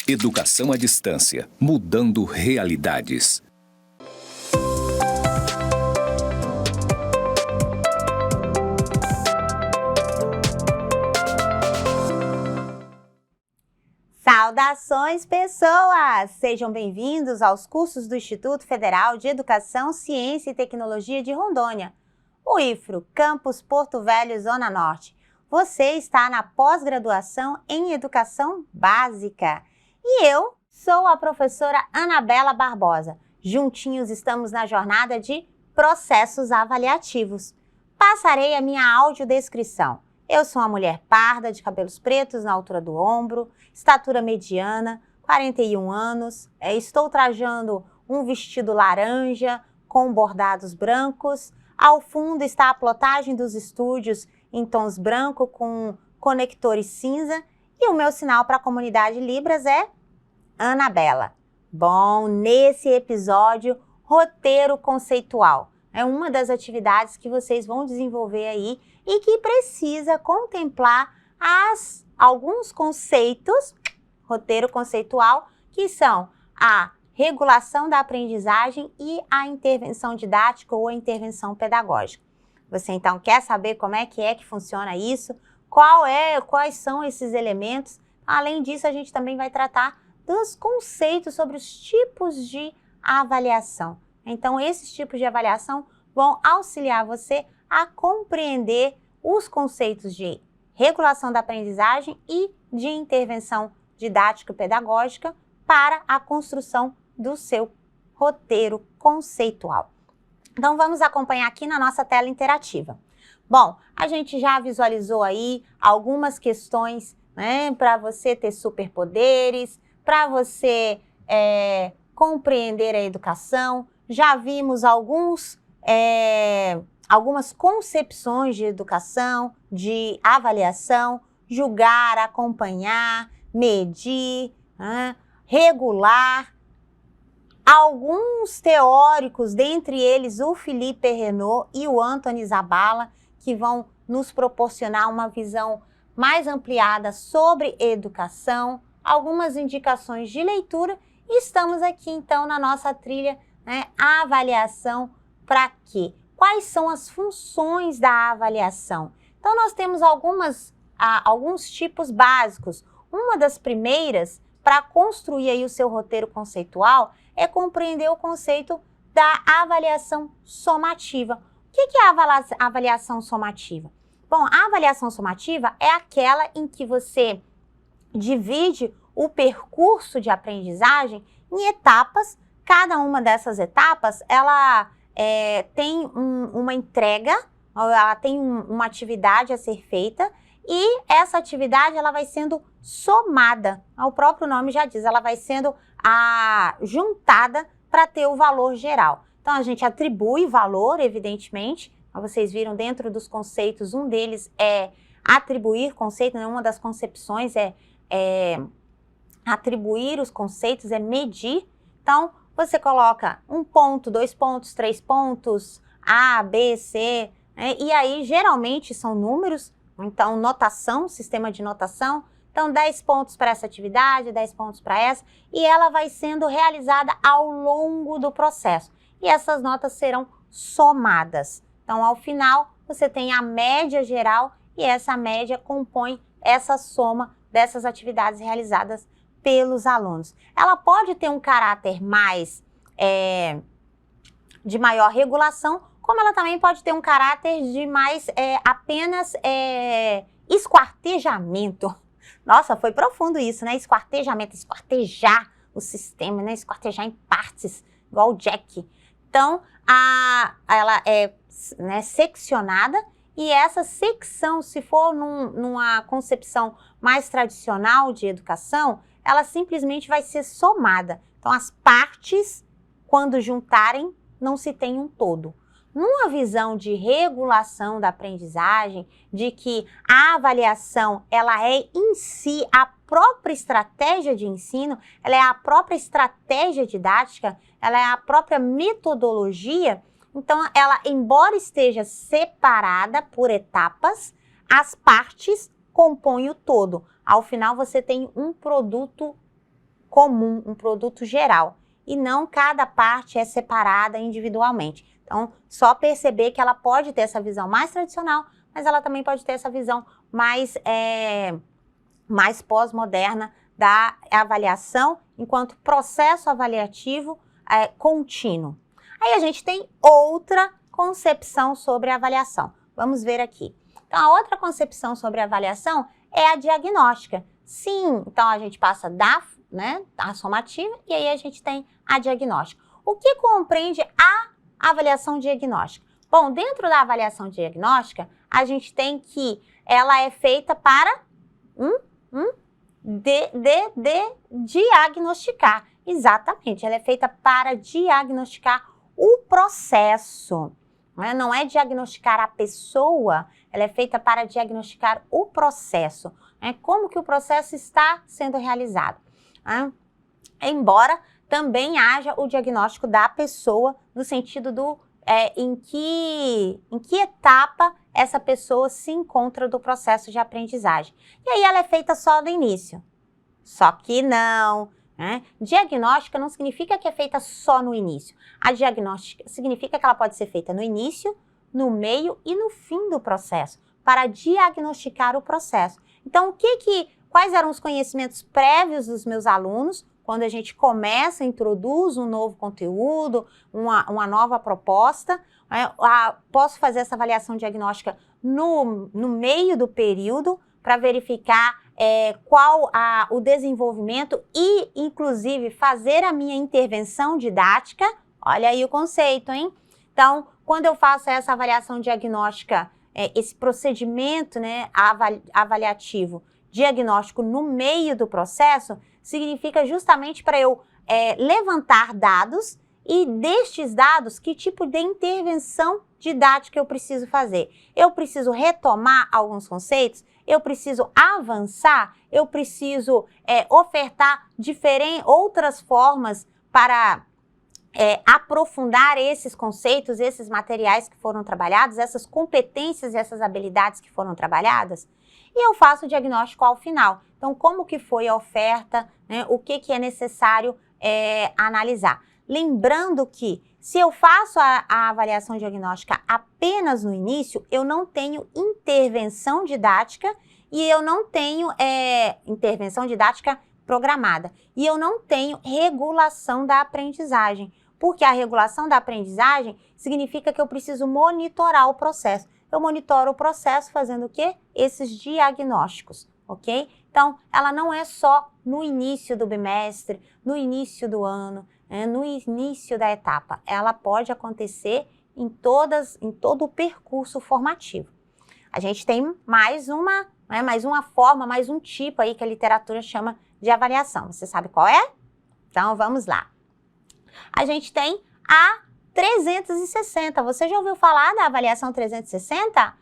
Educação à distância, mudando realidades. Saudações, pessoas! Sejam bem-vindos aos cursos do Instituto Federal de Educação, Ciência e Tecnologia de Rondônia, o IFRO, Campus Porto Velho, Zona Norte. Você está na pós-graduação em Educação Básica. E eu sou a professora Anabela Barbosa. Juntinhos estamos na jornada de processos avaliativos. Passarei a minha audiodescrição. Eu sou uma mulher parda, de cabelos pretos na altura do ombro, estatura mediana, 41 anos, estou trajando um vestido laranja com bordados brancos. Ao fundo está a plotagem dos estúdios em tons branco com conectores cinza e o meu sinal para a comunidade Libras é Anabela. Bom, nesse episódio, roteiro conceitual. É uma das atividades que vocês vão desenvolver aí e que precisa contemplar alguns conceitos, roteiro conceitual, que são a regulação da aprendizagem e a intervenção didática ou a intervenção pedagógica. Você então quer saber como é que funciona isso? Quais são esses elementos? Além disso, a gente também vai tratar dos conceitos sobre os tipos de avaliação. Então, esses tipos de avaliação vão auxiliar você a compreender os conceitos de regulação da aprendizagem e de intervenção didático-pedagógica para a construção do seu roteiro conceitual. Então, vamos acompanhar aqui na nossa tela interativa. Bom, a gente já visualizou aí algumas questões, né, para você ter superpoderes, para você compreender a educação. Já vimos algumas concepções de educação, de avaliação, julgar, acompanhar, medir, regular. Alguns teóricos, dentre eles o Philippe Renaud e o Anthony Zabala, que vão nos proporcionar uma visão mais ampliada sobre educação, algumas indicações de leitura. E estamos aqui então na nossa trilha, a avaliação para quê? Quais são as funções da avaliação? Então nós temos alguns tipos básicos. Uma das primeiras, para construir aí o seu roteiro conceitual, é compreender o conceito da avaliação somativa. O que é a avaliação somativa? Bom, a avaliação somativa é aquela em que você divide o percurso de aprendizagem em etapas. Cada uma dessas etapas, ela tem uma entrega, ela tem uma atividade a ser feita e essa atividade ela vai sendo somada. O próprio nome já diz, ela vai sendo juntada para ter o valor geral. Então, a gente atribui valor, evidentemente. Vocês viram dentro dos conceitos, um deles é atribuir conceito, né? Uma das concepções é atribuir os conceitos, é medir. Então, você coloca 1 ponto, 2 pontos, 3 pontos, A, B, C, e aí geralmente são números, então notação, sistema de notação. Então, 10 pontos para essa atividade, 10 pontos para essa, e ela vai sendo realizada ao longo do processo. E essas notas serão somadas. Então, ao final, você tem a média geral e essa média compõe essa soma dessas atividades realizadas pelos alunos. Ela pode ter um caráter mais de maior regulação, como ela também pode ter um caráter de mais apenas esquartejamento. Nossa, foi profundo isso, né? Esquartejamento, esquartejar o sistema, né? Esquartejar em partes, igual o Jack. Então, ela é seccionada e essa secção, se for numa concepção mais tradicional de educação, ela simplesmente vai ser somada. Então, as partes, quando juntarem, não se tem um todo. Numa visão de regulação da aprendizagem, de que a avaliação ela é em si a própria estratégia de ensino, ela é a própria estratégia didática, ela é a própria metodologia, então ela, embora esteja separada por etapas, as partes compõem o todo. Ao final você tem um produto comum, um produto geral, e não cada parte é separada individualmente. Então, só perceber que ela pode ter essa visão mais tradicional, mas ela também pode ter essa visão mais pós-moderna da avaliação enquanto processo avaliativo contínuo. Aí a gente tem outra concepção sobre a avaliação. Vamos ver aqui. Então, a outra concepção sobre a avaliação é a diagnóstica. Sim, então a gente passa da somativa e aí a gente tem a diagnóstica. O que compreende a avaliação diagnóstica? Bom, dentro da avaliação diagnóstica, a gente tem que ela é feita para diagnosticar. Exatamente, ela é feita para diagnosticar o processo. Não é diagnosticar a pessoa, ela é feita para diagnosticar o processo. Como que o processo está sendo realizado. Embora também haja o diagnóstico da pessoa, no sentido do em que etapa essa pessoa se encontra do processo de aprendizagem. E aí ela é feita só no início. Só que não. Diagnóstica não significa que é feita só no início. A diagnóstica significa que ela pode ser feita no início, no meio e no fim do processo, para diagnosticar o processo. Então, quais eram os conhecimentos prévios dos meus alunos quando a gente começa, introduz um novo conteúdo, uma nova proposta? Posso fazer essa avaliação diagnóstica no meio do período para verificar qual o desenvolvimento e, inclusive, fazer a minha intervenção didática. Olha aí o conceito, hein? Então, quando eu faço essa avaliação diagnóstica, esse procedimento avaliativo diagnóstico no meio do processo, significa justamente para eu levantar dados e destes dados, que tipo de intervenção didática eu preciso fazer. Eu preciso retomar alguns conceitos, eu preciso avançar, eu preciso ofertar outras formas para aprofundar esses conceitos, esses materiais que foram trabalhados, essas competências e essas habilidades que foram trabalhadas. E eu faço o diagnóstico ao final. Então, como que foi a oferta, o que é necessário analisar. Lembrando que, se eu faço a avaliação diagnóstica apenas no início, eu não tenho intervenção didática e eu não tenho intervenção didática programada. E eu não tenho regulação da aprendizagem. Porque a regulação da aprendizagem significa que eu preciso monitorar o processo. Eu monitoro o processo fazendo o quê? Esses diagnósticos, ok? Então, ela não é só no início do bimestre, no início do ano, no início da etapa. Ela pode acontecer em todo o percurso formativo. A gente tem mais uma forma, mais um tipo aí que a literatura chama de avaliação. Você sabe qual é? Então, vamos lá. A gente tem a 360. Você já ouviu falar da avaliação 360?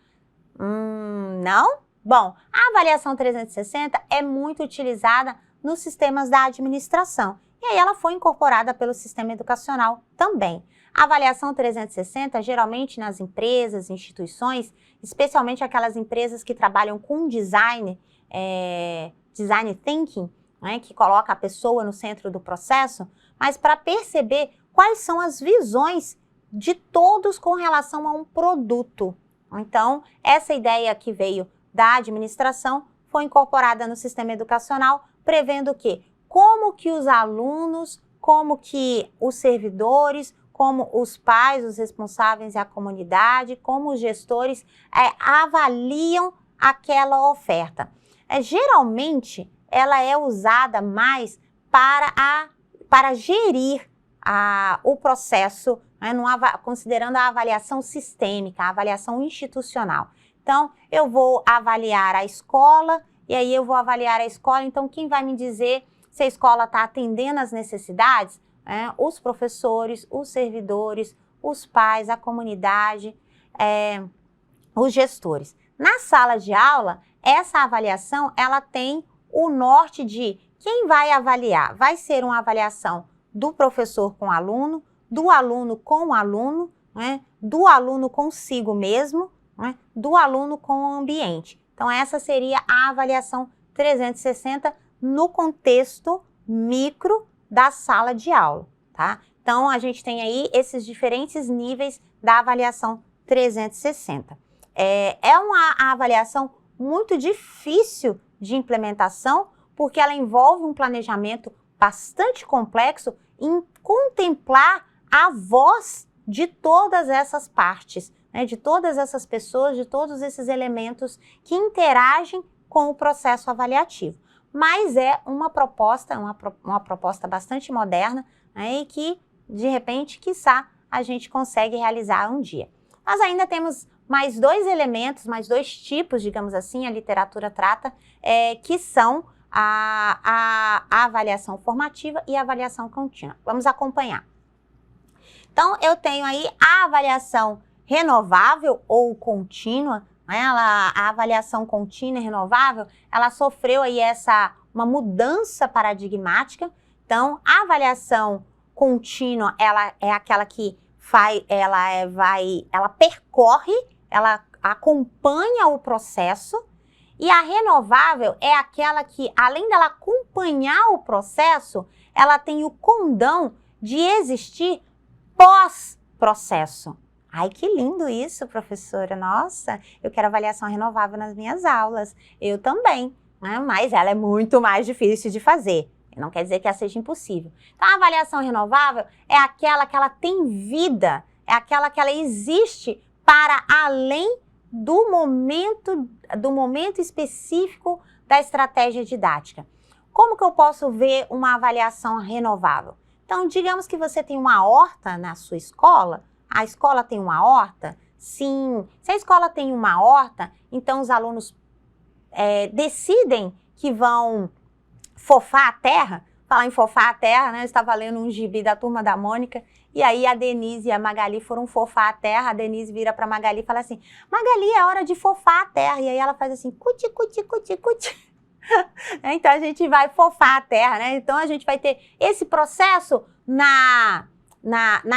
Não? Bom, a avaliação 360 é muito utilizada nos sistemas da administração. E aí ela foi incorporada pelo sistema educacional também. A avaliação 360, geralmente nas empresas, instituições, especialmente aquelas empresas que trabalham com design thinking, que coloca a pessoa no centro do processo, mas para perceber quais são as visões de todos com relação a um produto. Então, essa ideia que veio da administração foi incorporada no sistema educacional, prevendo o quê? Como que os alunos, como que os servidores, como os pais, os responsáveis e a comunidade, como os gestores avaliam aquela oferta. Geralmente, ela é usada mais para gerir o processo, considerando a avaliação sistêmica, a avaliação institucional. Então, eu vou avaliar a escola, e aí eu vou avaliar a escola, então quem vai me dizer se a escola está atendendo às necessidades? Os professores, os servidores, os pais, a comunidade, os gestores. Na sala de aula, essa avaliação, ela tem o norte de quem vai avaliar. Vai ser uma avaliação do professor com o aluno, do aluno com o aluno, do aluno consigo mesmo, do aluno com o ambiente. Então, essa seria a avaliação 360 no contexto micro da sala de aula, tá? Então, a gente tem aí esses diferentes níveis da avaliação 360. É uma avaliação muito difícil de implementação, porque ela envolve um planejamento bastante complexo em contemplar a voz de todas essas partes, né, de todas essas pessoas, de todos esses elementos que interagem com o processo avaliativo. Mas é uma proposta bastante moderna, né, e que, de repente, quiçá, a gente consegue realizar um dia. Nós ainda temos mais dois elementos, mais dois tipos, digamos assim, a literatura trata, que são a avaliação formativa e a avaliação contínua. Vamos acompanhar. Então, eu tenho aí a avaliação renovável ou contínua, né? A avaliação contínua e renovável, ela sofreu aí uma mudança paradigmática. Então, a avaliação contínua, ela é aquela que ela percorre, ela acompanha o processo, e a renovável é aquela que, além dela acompanhar o processo, ela tem o condão de existir pós-processo. Ai, que lindo isso, professora. Nossa, eu quero avaliação renovável nas minhas aulas. Eu também, né? Mas ela é muito mais difícil de fazer. Não quer dizer que ela seja impossível. Então, a avaliação renovável é aquela que ela tem vida, é aquela que ela existe para além do momento específico da estratégia didática. Como que eu posso ver uma avaliação renovável? Então, digamos que você tem uma horta na sua escola. A escola tem uma horta? Sim. Se a escola tem uma horta, então os alunos decidem que vão fofar a terra. Falar em fofar a terra, né? Eu estava lendo um gibi da Turma da Mônica, e aí a Denise e a Magali foram fofar a terra. A Denise vira para Magali e fala assim: Magali, é hora de fofar a terra. E aí ela faz assim: cuti, cuti, cuti, cuti. Então a gente vai fofar a terra, né? Então a gente vai ter esse processo na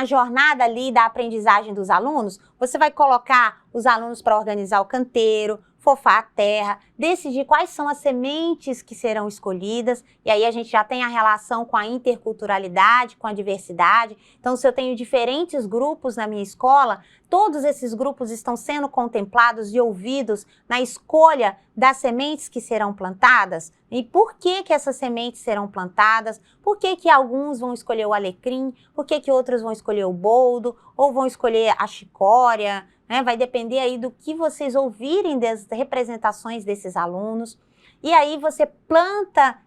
jornada ali da aprendizagem dos alunos. Você vai colocar os alunos para organizar o canteiro, fofar a terra, decidir quais são as sementes que serão escolhidas, e aí a gente já tem a relação com a interculturalidade, com a diversidade. Então, se eu tenho diferentes grupos na minha escola, todos esses grupos estão sendo contemplados e ouvidos na escolha das sementes que serão plantadas. E por que essas sementes serão plantadas? Por que alguns vão escolher o alecrim? Por que outros vão escolher o boldo? Ou vão escolher a chicória? Né? Vai depender aí do que vocês ouvirem das representações desses alunos. E aí você planta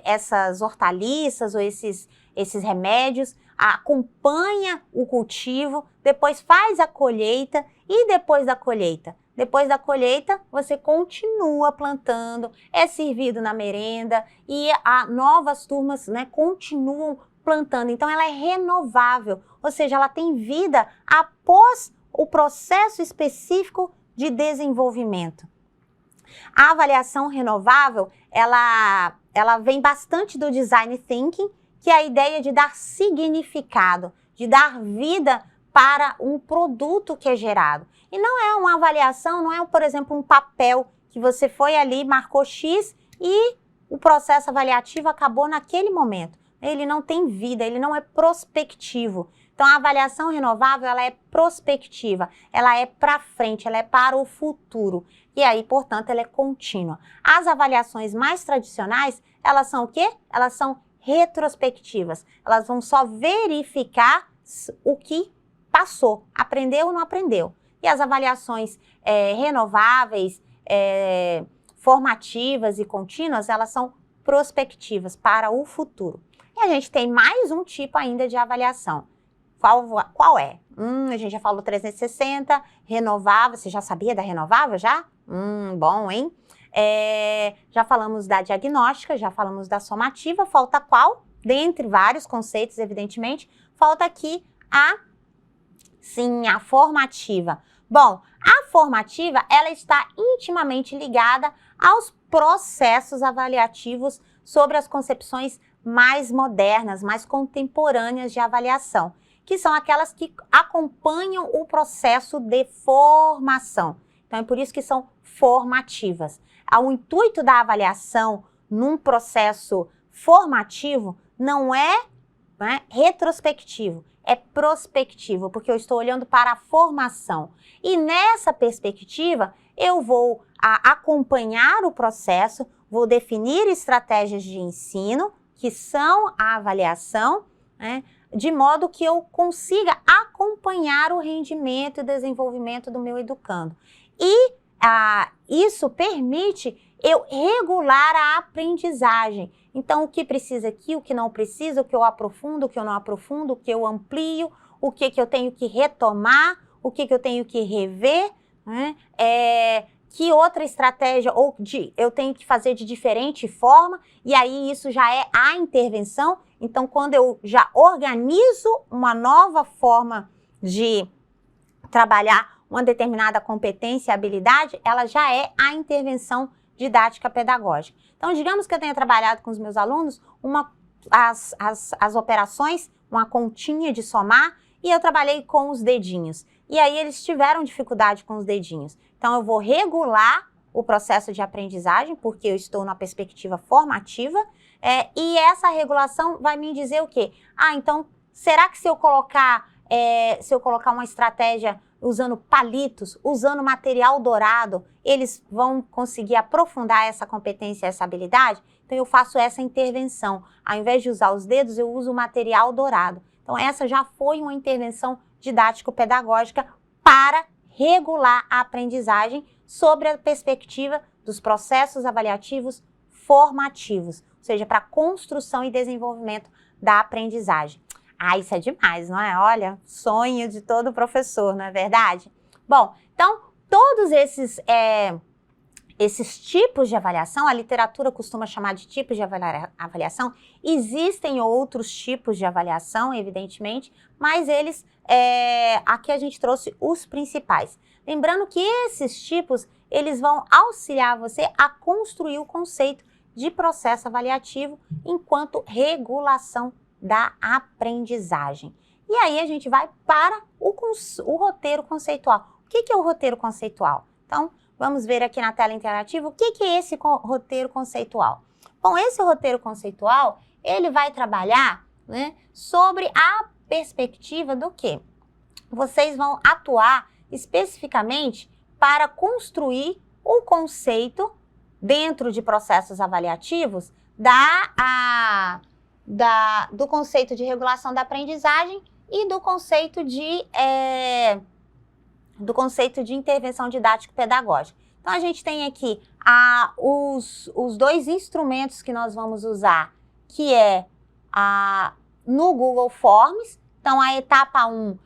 essas hortaliças ou esses remédios, acompanha o cultivo, depois faz a colheita e depois da colheita você continua plantando, é servido na merenda e novas turmas, né, continuam plantando. Então ela é renovável, ou seja, ela tem vida após o processo específico de desenvolvimento. A avaliação renovável, ela vem bastante do design thinking, que é a ideia de dar significado, de dar vida para um produto que é gerado. E não é uma avaliação, não é, por exemplo, um papel que você foi ali, marcou X e o processo avaliativo acabou naquele momento. Ele não tem vida, ele não é prospectivo. Então, a avaliação renovável, ela é prospectiva, ela é para frente, ela é para o futuro. E aí, portanto, ela é contínua. As avaliações mais tradicionais, elas são o quê? Elas são retrospectivas. Elas vão só verificar o que passou, aprendeu ou não aprendeu. E as avaliações renováveis, formativas e contínuas, elas são prospectivas para o futuro. E a gente tem mais um tipo ainda de avaliação. Qual é? A gente já falou 360, renovável. Você já sabia da renovável já? Bom, hein? Já falamos da diagnóstica, já falamos da somativa. Falta qual? Dentre vários conceitos, evidentemente, falta aqui a formativa. Bom, a formativa, ela está intimamente ligada aos processos avaliativos sobre as concepções mais modernas, mais contemporâneas de avaliação, que são aquelas que acompanham o processo de formação. Então, é por isso que são formativas. O intuito da avaliação num processo formativo não é, né, retrospectivo, é prospectivo, porque eu estou olhando para a formação. E nessa perspectiva, eu vou acompanhar o processo, vou definir estratégias de ensino, que são a avaliação, né, de modo que eu consiga acompanhar o rendimento e desenvolvimento do meu educando. E isso permite eu regular a aprendizagem. Então, o que precisa aqui, o que não precisa, o que eu aprofundo, o que eu não aprofundo, o que eu amplio, o que eu tenho que retomar, o que eu tenho que rever, né? Que outra estratégia eu tenho que fazer de diferente forma, e aí isso já é a intervenção. Então, quando eu já organizo uma nova forma de trabalhar uma determinada competência e habilidade, ela já é a intervenção didática pedagógica. Então, digamos que eu tenha trabalhado com os meus alunos as operações, uma continha de somar, e eu trabalhei com os dedinhos. E aí eles tiveram dificuldade com os dedinhos. Então, eu vou regular o processo de aprendizagem, porque eu estou na perspectiva formativa, e essa regulação vai me dizer o quê? Então, será que se eu colocar uma estratégia usando palitos, usando material dourado, eles vão conseguir aprofundar essa competência, essa habilidade? Então, eu faço essa intervenção. Ao invés de usar os dedos, eu uso o material dourado. Então, essa já foi uma intervenção didático-pedagógica para regular a aprendizagem sobre a perspectiva dos processos avaliativos formativos, ou seja, para a construção e desenvolvimento da aprendizagem. Isso é demais, não é? Olha, sonho de todo professor, não é verdade? Bom, então, todos esses tipos de avaliação, a literatura costuma chamar de tipos de avaliação, existem outros tipos de avaliação, evidentemente, mas eles, aqui a gente trouxe os principais. Lembrando que esses tipos, eles vão auxiliar você a construir o conceito de processo avaliativo enquanto regulação da aprendizagem. E aí a gente vai para o roteiro conceitual. O que é o roteiro conceitual? Então, vamos ver aqui na tela interativa o que é esse roteiro conceitual. Bom, esse roteiro conceitual, ele vai trabalhar, né, sobre a perspectiva do quê? Vocês vão atuar especificamente para construir o conceito dentro de processos avaliativos do conceito de regulação da aprendizagem e do conceito de intervenção didático-pedagógica. Então, a gente tem aqui os dois instrumentos que nós vamos usar, que no Google Forms. Então, a etapa 1,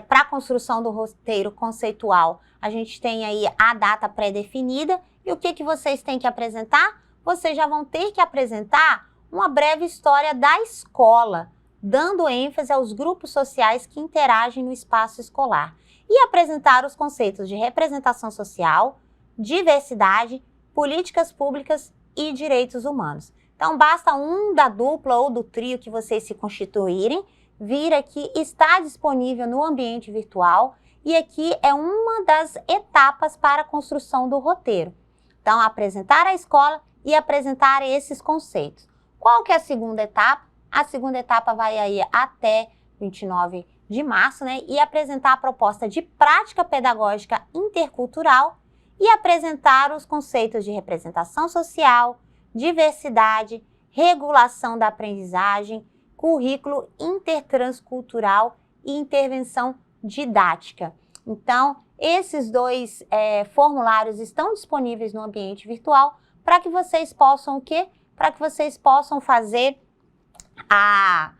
para a construção do roteiro conceitual, a gente tem aí a data pré-definida. E o que vocês têm que apresentar? Vocês já vão ter que apresentar uma breve história da escola, dando ênfase aos grupos sociais que interagem no espaço escolar. E apresentar os conceitos de representação social, diversidade, políticas públicas e direitos humanos. Então, basta um da dupla ou do trio que vocês se constituírem, vir aqui, está disponível no ambiente virtual, e aqui é uma das etapas para a construção do roteiro. Então, apresentar a escola e apresentar esses conceitos. Qual que é a segunda etapa? A segunda etapa vai aí até 29 de março, né? E apresentar a proposta de prática pedagógica intercultural e apresentar os conceitos de representação social, diversidade, regulação da aprendizagem, currículo intertranscultural e intervenção didática. Então, esses dois formulários estão disponíveis no ambiente virtual para que vocês possam o quê? Para que vocês possam fazer a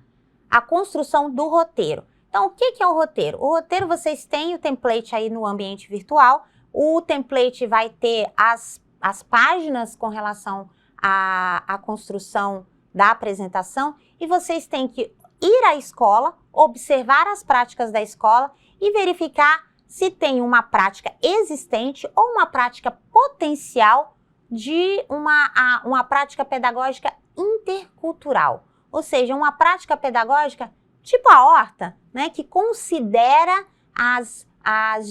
construção do roteiro. Então, o que é o roteiro? O roteiro, vocês têm o template aí no ambiente virtual. O template vai ter as páginas com relação à construção da apresentação, e vocês têm que ir à escola, observar as práticas da escola e verificar se tem uma prática existente ou uma prática potencial de uma prática pedagógica intercultural. Ou seja, uma prática pedagógica tipo a horta, né, que considera as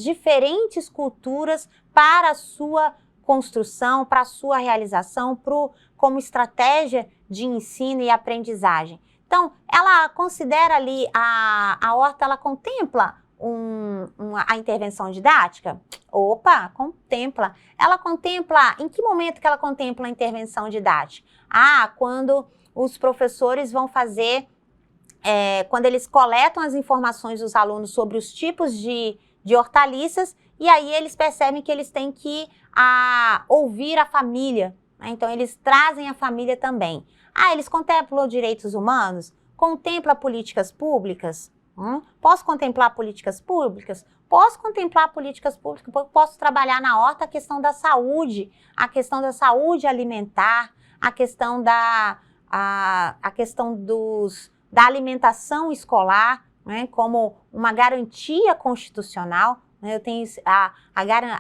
diferentes culturas para a sua construção, para a sua realização, como estratégia de ensino e aprendizagem. Então, ela considera ali, a horta, ela contempla a intervenção didática? Opa, contempla. Ela contempla, em que momento que ela contempla a intervenção didática? Quando os professores vão fazer, quando eles coletam as informações dos alunos sobre os tipos de hortaliças, e aí eles percebem que eles têm que ouvir a família, né? Então, eles trazem a família também. Eles contemplam direitos humanos? Contempla políticas públicas? Posso contemplar políticas públicas? Posso contemplar políticas públicas, posso trabalhar na horta a questão da saúde alimentar, a questão da alimentação escolar, né, como uma garantia constitucional, né?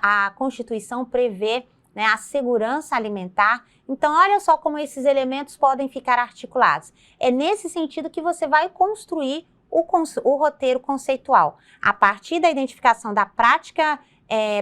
A Constituição prevê, né, a segurança alimentar. Então, olha só como esses elementos podem ficar articulados. É nesse sentido que você vai construir o roteiro conceitual, a partir da identificação da prática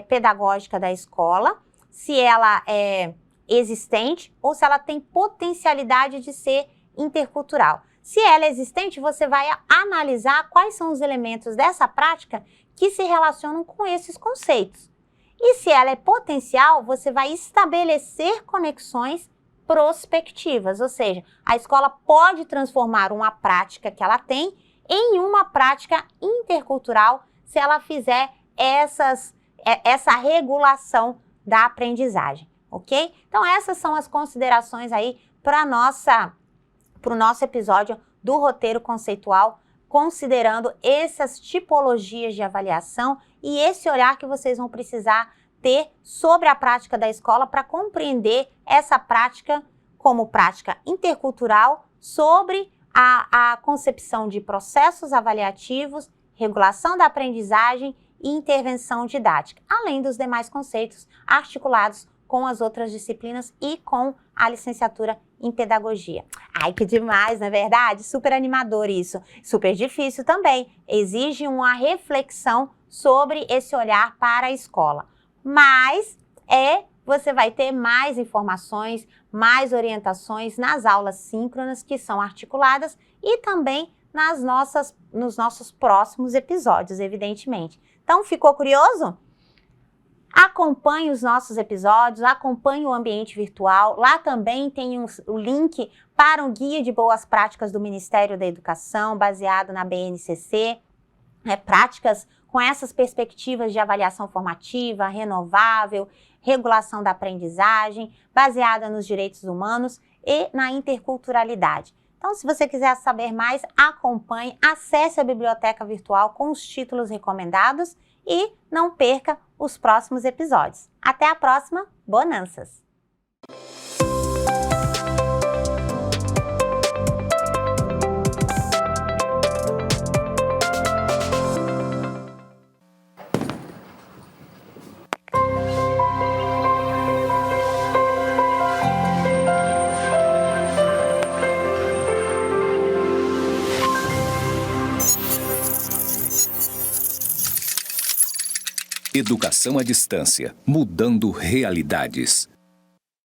pedagógica da escola, se ela é existente ou se ela tem potencialidade de ser intercultural. Se ela é existente, você vai analisar quais são os elementos dessa prática que se relacionam com esses conceitos. E se ela é potencial, você vai estabelecer conexões prospectivas, ou seja, a escola pode transformar uma prática que ela tem em uma prática intercultural se ela fizer essa regulação da aprendizagem, ok? Então, essas são as considerações aí para o nosso episódio do roteiro conceitual, considerando essas tipologias de avaliação e esse olhar que vocês vão precisar ter sobre a prática da escola para compreender essa prática como prática intercultural sobre a concepção de processos avaliativos, regulação da aprendizagem e intervenção didática, além dos demais conceitos articulados com as outras disciplinas e com a licenciatura em pedagogia. Ai, que demais, não é verdade? Super animador isso. Super difícil também. Exige uma reflexão sobre esse olhar para a escola. Mas você vai ter mais informações, mais orientações nas aulas síncronas que são articuladas e também nos nossos próximos episódios, evidentemente. Então, ficou curioso? Acompanhe os nossos episódios, acompanhe o ambiente virtual. Lá também tem o link para um guia de boas práticas do Ministério da Educação, baseado na BNCC, práticas com essas perspectivas de avaliação formativa, renovável, regulação da aprendizagem, baseada nos direitos humanos e na interculturalidade. Então, se você quiser saber mais, acompanhe, acesse a biblioteca virtual com os títulos recomendados e não perca os próximos episódios. Até a próxima, bonanças! Educação à distância, mudando realidades.